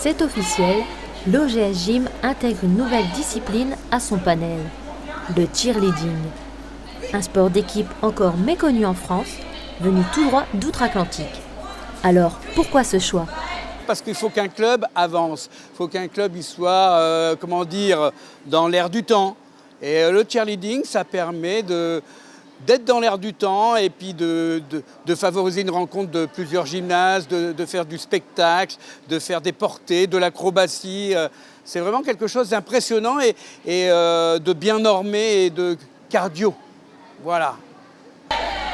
C'est officiel, l'OGS Gym intègre une nouvelle discipline à son panel, le cheerleading. Un sport d'équipe encore méconnu en France, venu tout droit d'outre-Atlantique. Alors, pourquoi ce choix ? Parce qu'il faut qu'un club avance, il faut qu'un club il soit, dans l'air du temps. Et le cheerleading, ça permet d'être dans l'air du temps et puis de favoriser une rencontre de plusieurs gymnases, de faire du spectacle, de faire des portées, de l'acrobatie. C'est vraiment quelque chose d'impressionnant et de bien normé et de cardio. Voilà.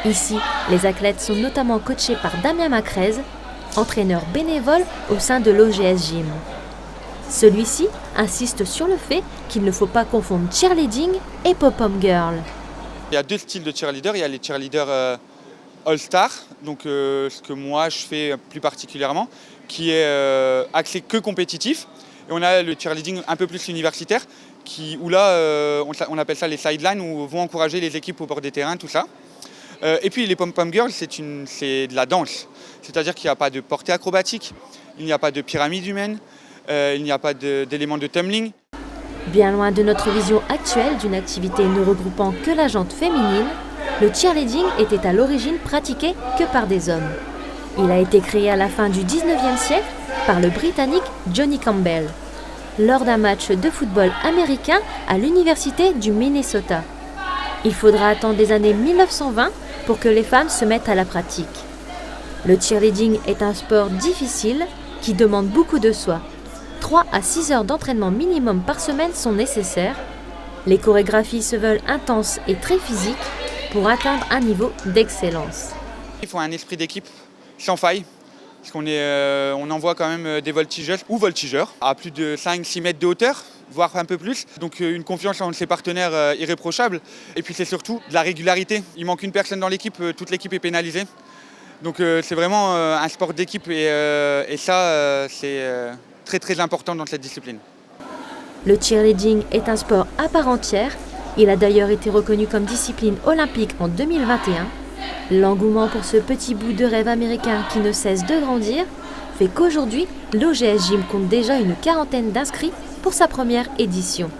Ici, les athlètes sont notamment coachés par Damien Macrez, entraîneur bénévole au sein de l'OGS Gym. Celui-ci insiste sur le fait qu'il ne faut pas confondre cheerleading et pop-up girl. Il y a deux styles de cheerleaders. Il y a les cheerleaders all-star, donc ce que moi je fais plus particulièrement, qui est axé que compétitif. Et on a le cheerleading un peu plus universitaire, où là on appelle ça les sidelines, où vont encourager les équipes au bord des terrains, tout ça. Et puis les pom-pom girls, c'est de la danse. C'est-à-dire qu'il n'y a pas de portée acrobatique, il n'y a pas de pyramide humaine, il n'y a pas d'éléments de tumbling. Bien loin de notre vision actuelle d'une activité ne regroupant que la jante féminine, le cheerleading était à l'origine pratiqué que par des hommes. Il a été créé à la fin du 19e siècle par le Britannique Johnny Campbell, lors d'un match de football américain à l'université du Minnesota. Il faudra attendre les années 1920 pour que les femmes se mettent à la pratique. Le cheerleading est un sport difficile qui demande beaucoup de soi. 3 à 6 heures d'entraînement minimum par semaine sont nécessaires. Les chorégraphies se veulent intenses et très physiques pour atteindre un niveau d'excellence. Il faut un esprit d'équipe sans faille, parce on envoie quand même des voltigeuses ou voltigeurs à plus de 5-6 mètres de hauteur, voire un peu plus. Donc une confiance en ses partenaires irréprochable. Et puis c'est surtout de la régularité. Il manque une personne dans l'équipe, toute l'équipe est pénalisée. Donc c'est vraiment un sport d'équipe et ça c'est très très important dans cette discipline. Le cheerleading est un sport à part entière. Il a d'ailleurs été reconnu comme discipline olympique en 2021. L'engouement pour ce petit bout de rêve américain qui ne cesse de grandir fait qu'aujourd'hui, l'OGS Gym compte déjà une quarantaine d'inscrits pour sa première édition.